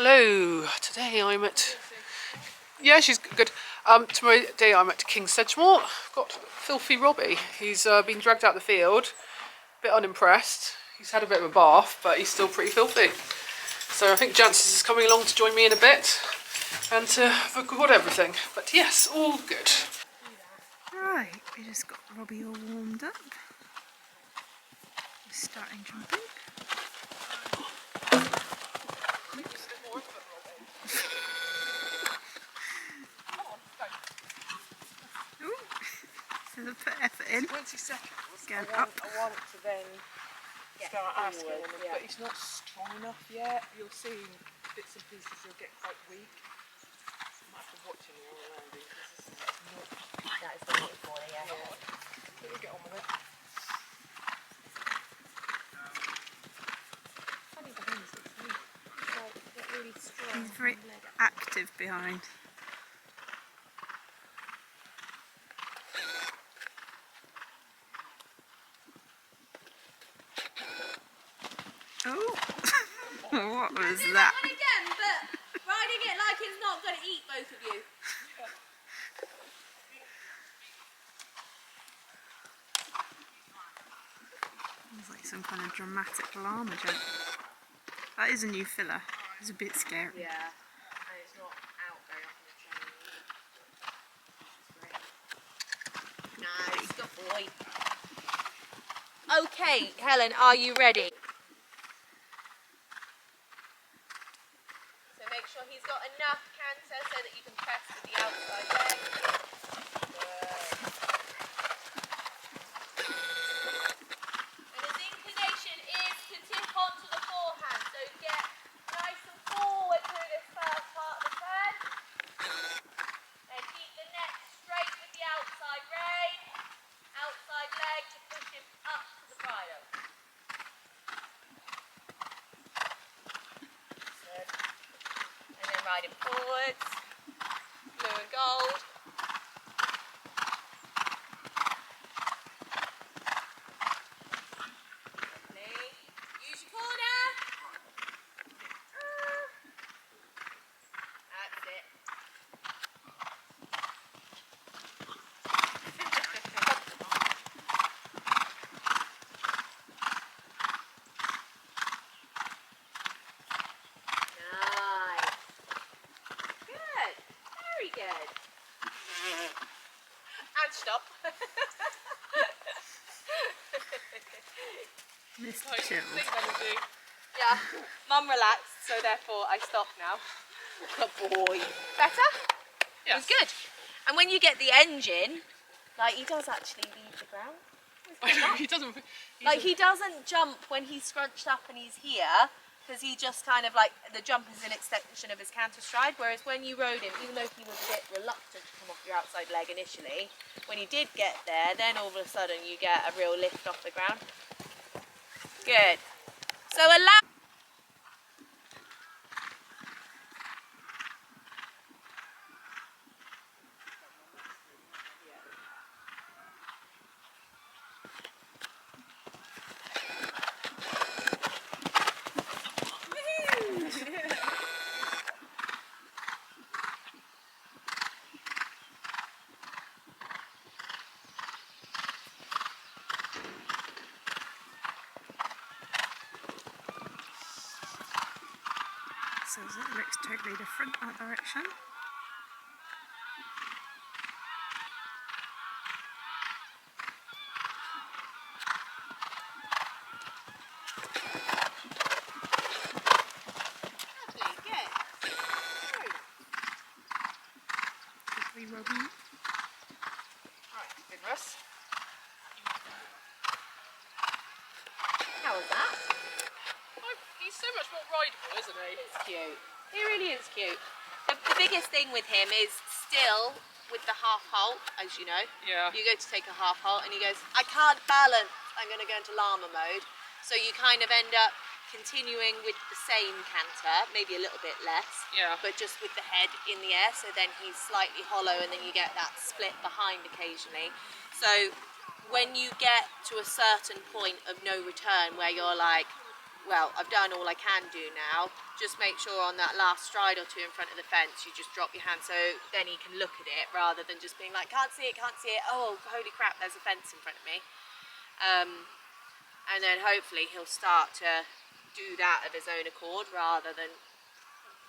Hello, today I'm at, yeah, she's good. Today I'm at King Sedgemoor. I've got filthy Robbie. He's been dragged out the field, a bit unimpressed. He's had a bit of a bath, but he's still pretty filthy. So I think Jancis is coming along to join me in a bit and to record everything. But yes, all good. Right, we just got Robbie all warmed up. We're starting jumping. So they put effort in. 20 seconds. Going I up. want to then start asking him, but he's not strong enough yet. You'll see bits and pieces, he'll get quite weak. I might have to watch him all around him because this is not... That is the next one, yeah. Let me get on with it. Funny behind us, it's like really strong. He's very active behind. Oh, what was that? One again, but riding it like it's not going to eat both of you. It's like some kind of dramatic llama jump. That is a new filler. It's a bit scary. Yeah, and it's not out very often. Nice, good boy. Okay, Helen, are you ready? So make sure he's got enough canter so that you can press with the outside leg. And his inclination is to tip onto the forehand, so get nice and forward through this first part of the turn. And keep the neck straight with the outside rein, outside leg to push him up to the bridle. Good. And then ride him forwards, blue and gold. Use your corner. That's it. Nice. Good. Very good. And stop. Mr. Chill. Yeah, Mum relaxed, so therefore I stop now. Good boy. Better? Yes. It was good. And when you get the engine, like he does actually leave the ground. I know, he doesn't... He doesn't jump when he's scrunched up and he's here, because he just kind of like, the jump is an extension of his canter stride, whereas when you rode him, even though he was a bit reluctant to come off your outside leg initially, when he did get there, then all of a sudden you get a real lift off the ground. Good. So allow... So it looks totally different that direction. Lovely Robbie. Right, good rest. How was that? He's so much more rideable, isn't he? He's cute. He really is cute. The biggest thing with him is still with the half halt, as you know. Yeah. You go to take a half halt and he goes, I can't balance. I'm going to go into llama mode. So you kind of end up continuing with the same canter, maybe a little bit less, but just with the head in the air, so then he's slightly hollow and then you get that split behind occasionally. So when you get to a certain point of no return where you're like, well, I've done all I can do now. Just make sure on that last stride or two in front of the fence, you just drop your hand so then he can look at it rather than just being like, can't see it, oh, holy crap, there's a fence in front of me. And then hopefully he'll start to do that of his own accord rather than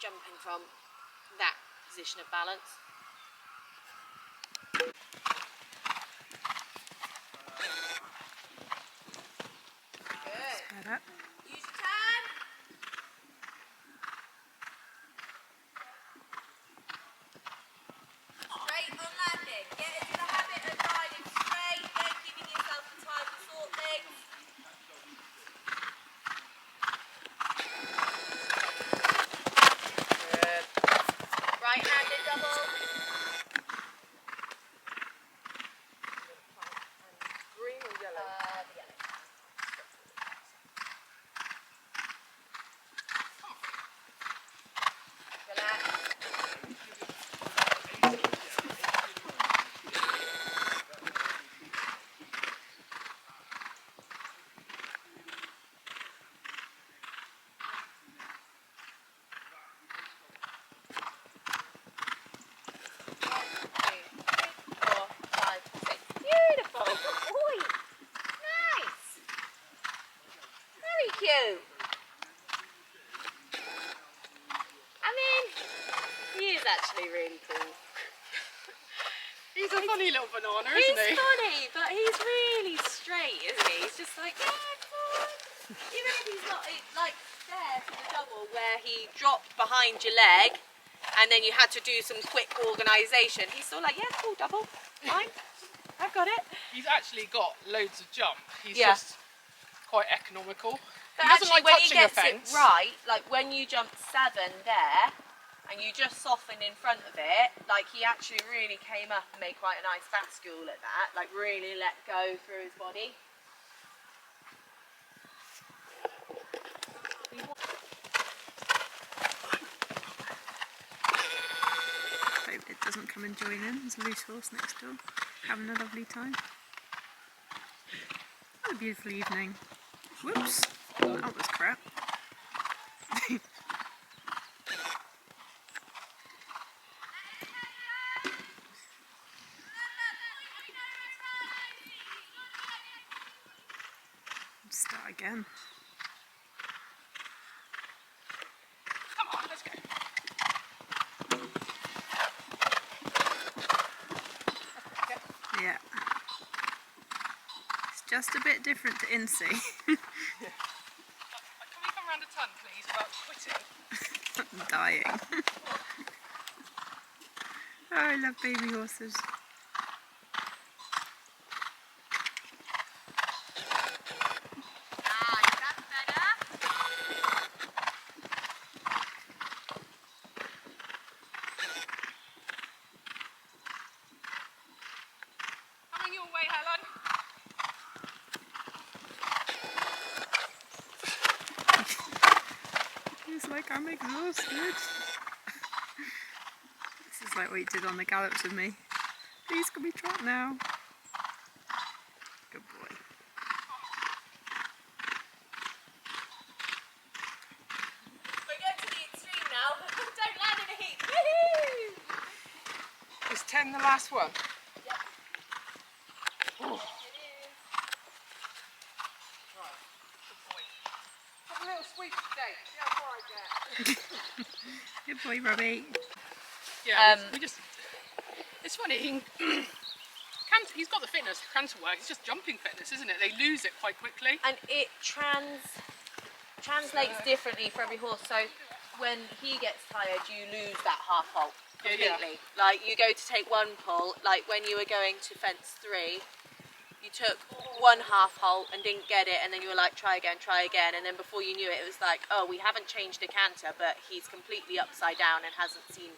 jumping from that position of balance. Good. Use your turn. Straight on landing. Get into the habit of riding straight, then giving yourself the time to sort things. Good. Right-handed double. Green or yellow? The yellow. Relax. Beautiful. Good boy. Nice. Very cute. I mean, he is actually really cool. He's a funny little banana, He's isn't he? funny, but he's really straight, isn't he? He's just like, yeah, come on. Even if he's not like there for the double where he dropped behind your leg and then you had to do some quick organisation, he's still like, yeah, cool, double, fine, I've got it. He's actually got loads of jump. He's Yeah. just quite economical. But He doesn't actually, like when he touching a gets it fence. right, like when you jump 7 there, and you just soften in front of it, like he actually really came up and made quite a nice bascule at that, like really let go through his body. Hope it doesn't come and join in. There's a loose horse next door. Having a lovely time. What a beautiful evening. Whoops. That was crap. Start again. Come on, let's go. Yeah. It's just a bit different to Insey. Can we come round a ton, please, without quitting? I'm dying. Oh, I love baby horses. Coming your way, Helen. It's like I'm exhausted. This is like what you did on the gallops with me. Please can we trot now? Good boy. We're going to the extreme now. Don't land in a heat. Woohoo! Is 10 the last one? Yep. Oh. It is. Right. Good boy. Have a little sweep today. See how far I get. Good boy, Robbie. Yeah, we just... It's funny, he's got the fitness, canter work, it's just jumping fitness, isn't it? They lose it quite quickly. And it translates differently for every horse. So when he gets tired, you lose that half halt completely. Yeah. Like you go to take one pull, like when you were going to fence 3, you took one half halt and didn't get it, and then you were like, try again, and then before you knew it, it was like, oh, we haven't changed the canter, but he's completely upside down and hasn't seen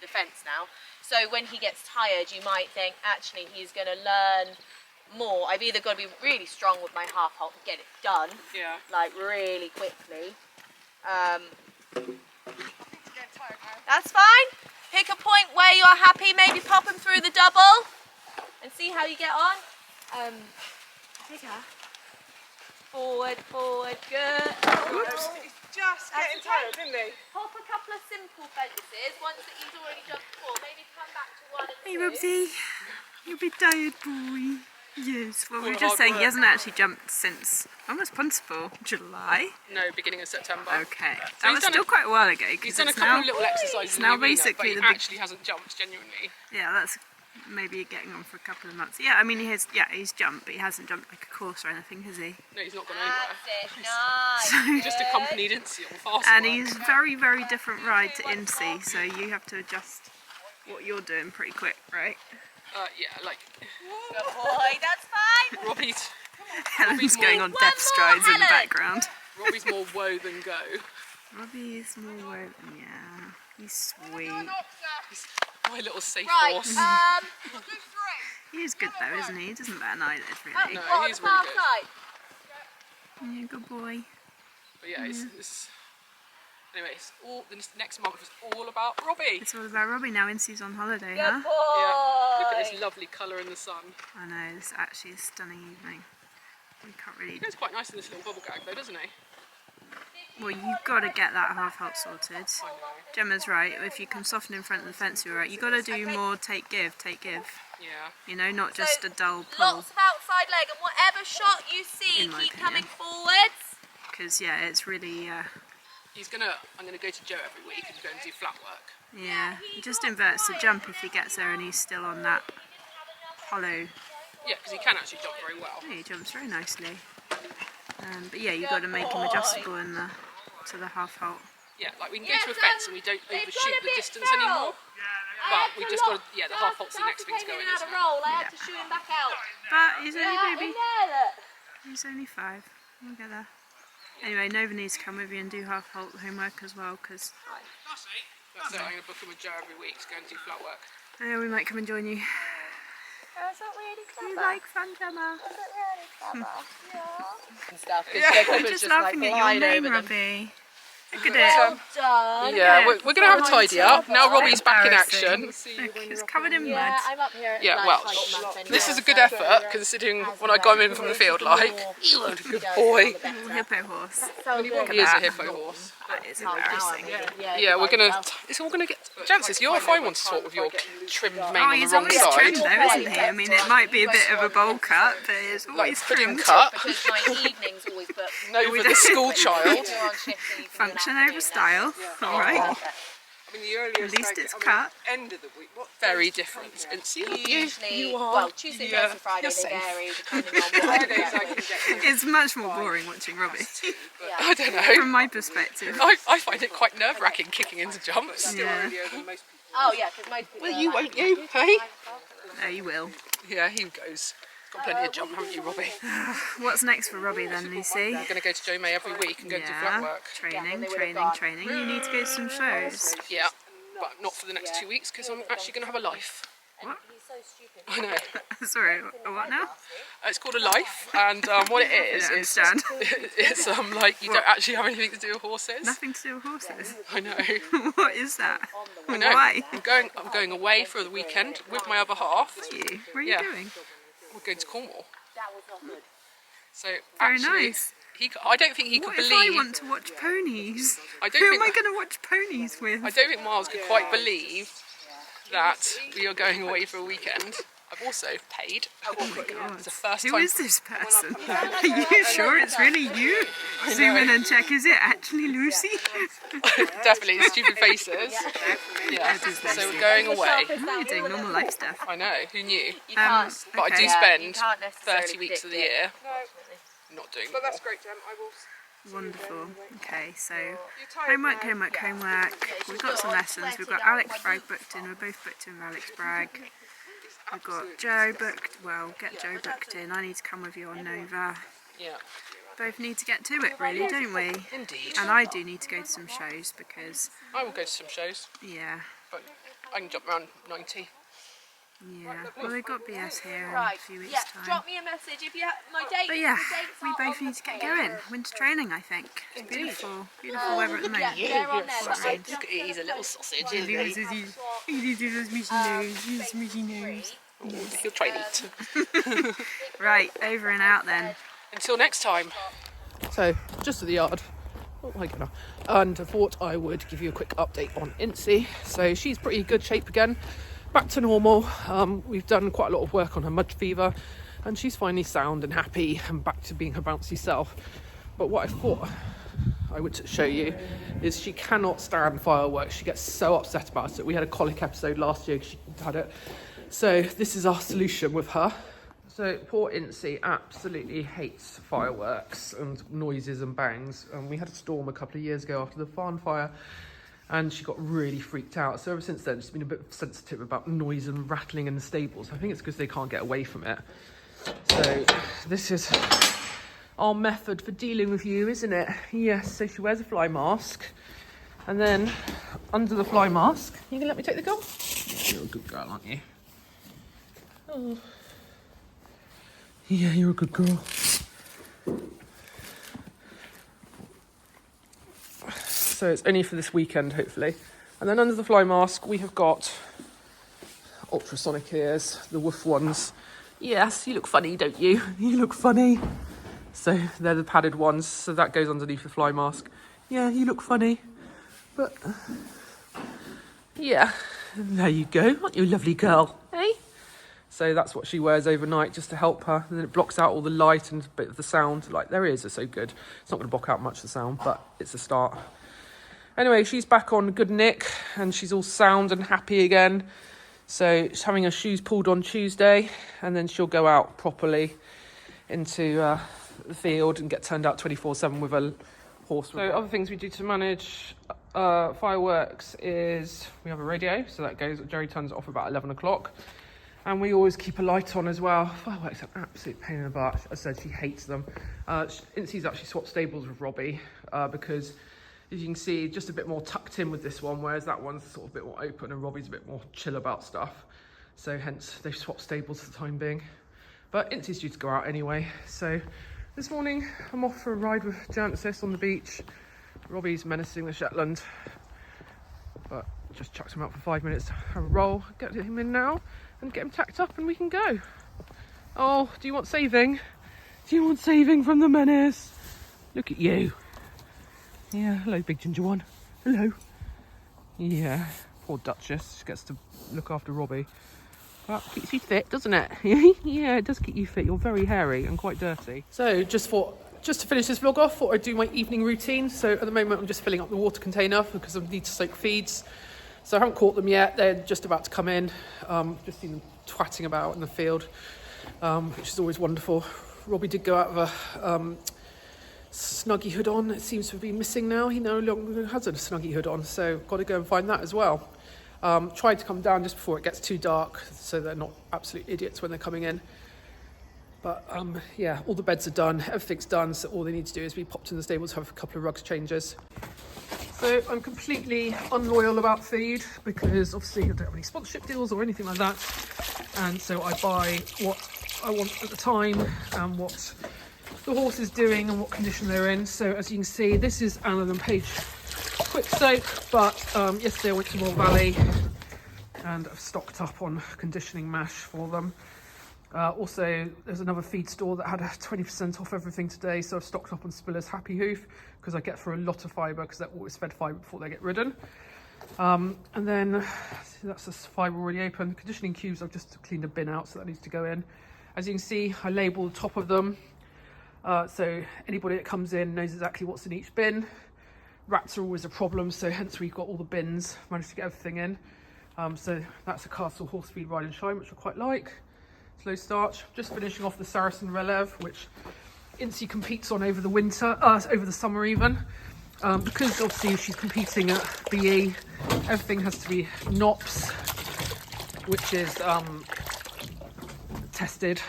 the fence now. So when he gets tired, you might think, actually, he's going to learn more. I've either got to be really strong with my half halt and get it done, Yeah. like really quickly. Getting tired now. That's fine. Pick a point where you're happy, maybe pop him through the double and see how you get on. Bigger. forward, forward, good. Oops. Just getting tired, didn't he? Hop a couple of simple fences, ones that he's already jumped before. Maybe come back to 1 and 2. Hey, Robbie. You'll be tired, boy. Yes, well, we were What just hard saying he work. hasn't actually jumped since, when was Principal? July? No, beginning of September. Okay. So That he's was done still quite a while ago. 'Cause He's done a it's couple now, of little exercises it's in now the arena, basically but he the big- actually hasn't jumped genuinely. Yeah, that's maybe getting on for a couple of months. Yeah, I mean, he's jumped, but he hasn't jumped like a course or anything, has he? No, he's not gone anywhere. That's it, nice. He just accompanied Insey on fast And work. he's very, very different ride to Insey, so you have to adjust what you're doing pretty quick, right? Yeah, like Good boy, that's fine. Robbie's Helen's going on One death more, strides in the Helen. background. Robbie's more woe than go. Robbie is more, yeah, he's sweet. He's my little safe Right, horse. He is good though, isn't he? He doesn't bat an eyelid, oh, really. No, on he's the really far good. side. Yeah, good boy. But yeah, it's anyway, it's all the next month is all about Robbie. It's all about Robbie now. Insey's on holiday, Good huh? boy. Yeah, look at this lovely colour in the sun. I know, it's actually a stunning evening. We can't really... He goes quite nice in this little bubble gag though, doesn't he? Well, you've got to get that half halt sorted. I know. Gemma's right, if you can soften in front of the fence, you're right. You've got to do more take give, take give. Yeah. You know, not just So, a dull pull. Lots of outside leg, and whatever shot you see, In my keep opinion. coming forwards. Because, yeah, it's really, I'm gonna go to Joe every week and go and do flat work. yeah. He just inverts the jump if he gets there and he's still on that hollow. Yeah, because he can actually jump very well. Yeah, he jumps very nicely. But yeah, you've got to make him adjustable in to the half halt. Yeah, like we can Yeah, go to a fence and we don't they've overshoot got a the bit distance feral. anymore. But we just got to, yeah, the half halt's the next thing to go in, Out isn't of it? roll, I had to shoot him back out. But he's only Yeah, baby. in there, look. He's only 5. We'll get there. Anyway, Nova needs to come with you and do half halt homework as well, because That's it, I'm going to book him with Joe every week to go and do flat work. we might come and join you. That's not really clever. You like fun, Gemma? That's not really clever. Yeah. And stuff. We're just laughing at your name, Robbie. Look at it. Well done. Yeah, we're going to have a tidy up. Now Robbie's back in action. Look, it's covered in mud. Yeah, I'm up here. At Yeah, like well, twice a month anyway, this is a good so- effort considering when I got him in from the field, like, you are a good boy. Little hippo horse. So good. He is a hippo horse. That is Oh, now I'm embarrassing. really- Yeah, we're going to, it's all going to get, chances, you're a fine one to talk with your trimmed mane Oh, on the he's wrong always side. trimmed though, isn't he? I mean, it might be a bit of a bowl cut, but it's Like always pudding trimmed. cut, Because my evenings always book. Nova the school child. You're on shift, so you can do an Function afternoon, over style. All right. Perfect. At least it's cut. End of the week. What Very different. And see, Usually, you are. well, Tuesday, Yeah, Thursday, Friday, you're they safe. vary depending on what I Fridays I get. can get It's much more boring watching Robbie, Yeah. I don't know. from my perspective. I find it quite nerve-wracking kicking into jumps. Yeah. earlier than most people. Oh yeah, because most people. Well, are you like, won't you, hey? No, you will. Yeah, he goes. Got plenty of jump, haven't you, Robbie? What's next for Robbie then, Lucy? I'm going to go to Joe May every week and go and do flat Yeah, work. training. You need to go to some shows. Yeah, but not for the next 2 weeks because I'm actually going to have a life. What? He's so stupid. I know. Sorry, a what now? It's called a life, and what it is, I don't is understand. it's like you don't actually have anything to do with horses. Nothing to do with horses. I know. What is that? I know. Why? I'm going away for the weekend with my other half. You? Where are you Yeah. going? We're going to Cornwall. That was not good. So Very actually, nice. I don't think he What could if I believe. want to watch ponies? I don't Who think. am I going to watch ponies with? I don't think Miles could quite believe that we are going away for a weekend. I've also paid. Oh my god. It's the first Who time. is this person? Are you sure it's really you? Zoom in and check, is it actually Lucy? Definitely stupid faces. Yeah. So we're going away. You're doing normal life stuff. I know. Who knew? You can't. But I do Okay. You spend can't necessarily 30 weeks of the predict it. year not doing But more. that's great, Jem. I will. Wonderful. Okay, so You're tired homework. We've got some lessons. We've got Alex Bragg booked in. We're both booked in with Alex Bragg. We've got Joe booked. Well, get Joe booked in. I need to come with you on Nova. Yeah. Both need to get to it, really, don't we? Indeed. And I do need to go to some shows because, I will go to some shows, yeah, but I can jump around 90. Well, they've got BS here in a Right. few weeks' Yeah. time. Drop me a message if you have my date. But yeah, the dates we are both on need the to get page. going. Winter training, I think. It's beautiful. Beautiful weather at the moment. Yeah, they're on there. but I Look at he's a little sausage, He isn't he? does his smushy nose. He'll try and eat. Right, over and out then. Until next time. So just at the yard. Oh my goodness. And I thought I would give you a quick update on Insey. So she's pretty good shape again, back to normal. We've done quite a lot of work on her mud fever, and she's finally sound and happy and back to being her bouncy self. But what I thought I would show you is she cannot stand fireworks. She gets so upset about it. We had a colic episode last year because she had it. So this is our solution with her. So poor Insey absolutely hates fireworks and noises and bangs. And we had a storm a couple of years ago after the farm fire, and she got really freaked out. So ever since then, she's been a bit sensitive about noise and rattling in the stables. I think it's because they can't get away from it. So this is our method for dealing with you, isn't it? Yes, so she wears a fly mask, and then under the fly mask, you gonna let me take the gun? You're a good girl, aren't you? Oh. Yeah, you're a good girl. So it's only for this weekend, hopefully. And then under the fly mask, we have got ultrasonic ears, the woof ones. Yes, you look funny, don't you? You look funny. So they're the padded ones, so that goes underneath the fly mask. Yeah, you look funny. But, yeah, there you go. Aren't you a lovely girl, eh? So that's what she wears overnight, just to help her. And then it blocks out all the light and a bit of the sound. Like, their ears are so good. It's not going to block out much of the sound, but it's a start. Anyway, she's back on good nick, and she's all sound and happy again. So she's having her shoes pulled on Tuesday, and then she'll go out properly into the field and get turned out 24/7 with a horse. So other things we do to manage fireworks is we have a radio, so that goes, Jerry turns it off about 11 o'clock. And we always keep a light on as well. Fireworks are an absolute pain in the butt. As I said, she hates them. Insey's actually swapped stables with Robbie because, as you can see, just a bit more tucked in with this one, whereas that one's sort of a bit more open and Robbie's a bit more chill about stuff. So hence they've swapped stables for the time being. But Insey's due to go out anyway. So this morning I'm off for a ride with Jancis on the beach. Robbie's menacing the Shetland, but just chucked him out for 5 minutes to have a roll, get him in now and get him tacked up and we can go. Oh, do you want saving? Do you want saving from the menace? Look at you. Yeah, hello big ginger one. Hello. Yeah, poor Duchess. She gets to look after Robbie. That keeps you fit, doesn't it? Yeah, it does keep you fit. You're very hairy and quite dirty. So just to finish this vlog off, thought I'd do my evening routine. So at the moment I'm just filling up the water container because I need to soak feeds. So I haven't caught them yet. They're just about to come in. Just seen them twatting about in the field, which is always wonderful. Robbie did go out with a snuggie hood on. It seems to have been missing now. He no longer has a snuggie hood on, so got to go and find that as well. Tried to come down just before it gets too dark, so they're not absolute idiots when they're coming in. But yeah, all the beds are done, everything's done, so all they need to do is be popped in the stables, have a couple of rugs changes. So I'm completely unloyal about food because obviously I don't have any sponsorship deals or anything like that. And so I buy what I want at the time and what the horse is doing and what condition they're in. So as you can see, this is Allen and Page quick soak, but yesterday I went to Moore Valley and I've stocked up on conditioning mash for them. Also, there's another feed store that had a 20% off everything today, so I've stocked up on Spiller's Happy Hoof because I get through a lot of fibre because they're always fed fibre before they get ridden. And then that's the fibre already open. The conditioning cubes, I've just cleaned a bin out, so that needs to go in. As you can see, I label the top of them, so anybody that comes in knows exactly what's in each bin. Rats are always a problem, so hence we've got all the bins, managed to get everything in. So that's a Castle Horse Feed Ride and Shine, which I quite like. Slow starch. Just finishing off the Saracen Relève, which Insey competes on over the winter, over the summer even. Because obviously she's competing at BE, everything has to be NOPS, which is tested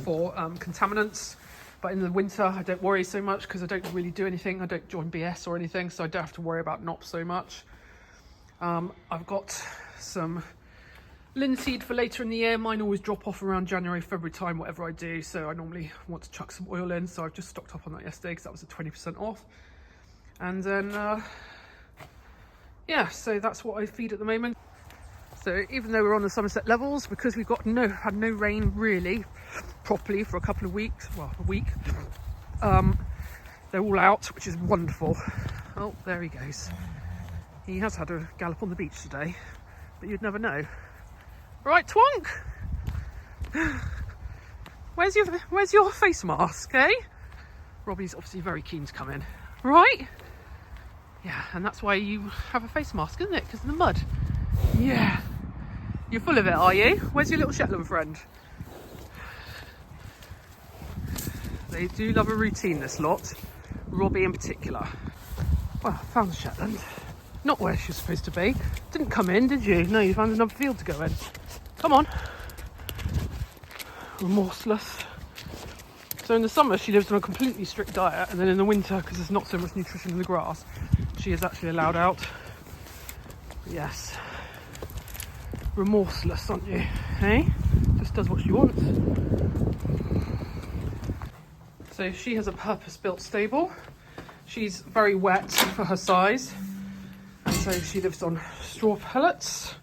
for contaminants. But in the winter, I don't worry so much because I don't really do anything. I don't join BS or anything, so I don't have to worry about NOPS so much. I've got some linseed for later in the year. Mine always drop off around January, February time, whatever I do. So I normally want to chuck some oil in. So I've just stocked up on that yesterday because that was a 20% off. And then, yeah, so that's what I feed at the moment. So even though we're on the Somerset levels, because we've got had no rain really properly for a couple of weeks, well, a week, They're all out, which is wonderful. Oh, there he goes. He has had a gallop on the beach today, but you'd never know. Right, Twonk? Where's your face mask, eh? Robbie's obviously very keen to come in. Right? Yeah, and that's why you have a face mask, isn't it? Because of the mud. Yeah. You're full of it, are you? Where's your little Shetland friend? They do love a routine, this lot. Robbie in particular. Well, I found Shetland. Not where she's supposed to be. Didn't come in, did you? No, you found another field to go in. Come on. Remorseless. So in the summer she lives on a completely strict diet, and then in the winter, because there's not so much nutrition in the grass, she is actually allowed out. Yes. Remorseless, aren't you? Hey? Just does what she wants. So she has a purpose-built stable. She's very wet for her size, and so she lives on straw pellets.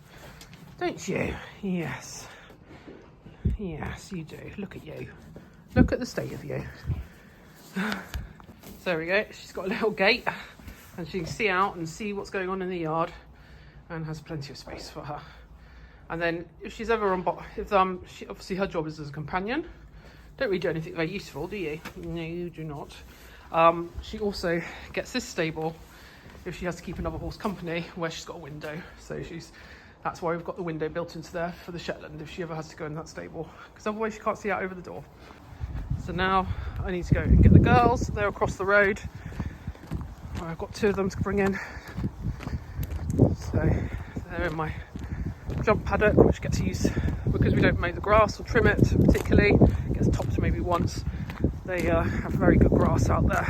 Don't you? Yes. Yes, you do. Look at you. Look at the state of you. So there we go. She's got a little gate, and she can see out and see what's going on in the yard, and has plenty of space for her. And then if she's ever on, she, obviously her job is as a companion. Don't really do anything very useful, do you? No, you do not. She also gets this stable if she has to keep another horse company, where she's got a window. So that's why we've got the window built into there for the Shetland, if she ever has to go in that stable, because otherwise she can't see out over the door. So now I need to go and get the girls. They're across the road. I've got 2 of them to bring in. So they're in my jump paddock, which gets used because we don't mow the grass or trim it particularly. It gets topped maybe once. They have very good grass out there,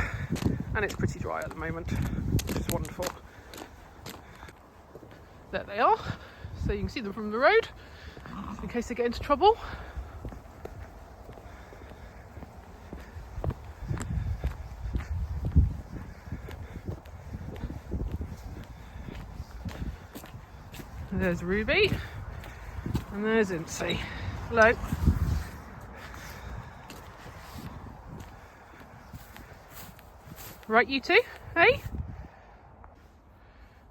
and it's pretty dry at the moment, which is wonderful. There they are, so you can see them from the road in case they get into trouble. There's Ruby, and there's Insey. Hello. Right, you two? Hey?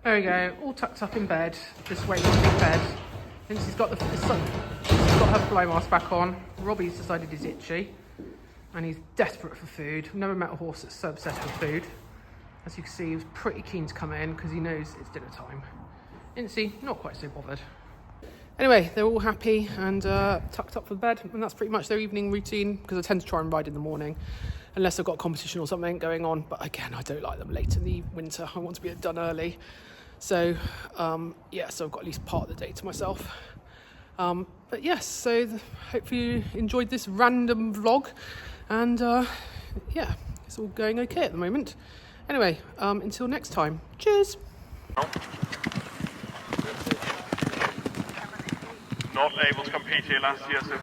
There we go, all tucked up in bed, just waiting to be fed. Insey's got she's got her fly mask back on. Robbie's decided he's itchy, and he's desperate for food. I've never met a horse that's so obsessed with food. As you can see, he was pretty keen to come in because he knows it's dinner time. Insey, not quite so bothered. Anyway, they're all happy and tucked up for bed, and that's pretty much their evening routine, because I tend to try and ride in the morning, unless I've got a competition or something going on. But again, I don't like them late in the winter. I want to be done early. So, yeah, so I've got at least part of the day to myself. But yes, so hopefully you enjoyed this random vlog, and yeah, it's all going okay at the moment. Anyway, until next time, cheers. Not able to compete here last year, so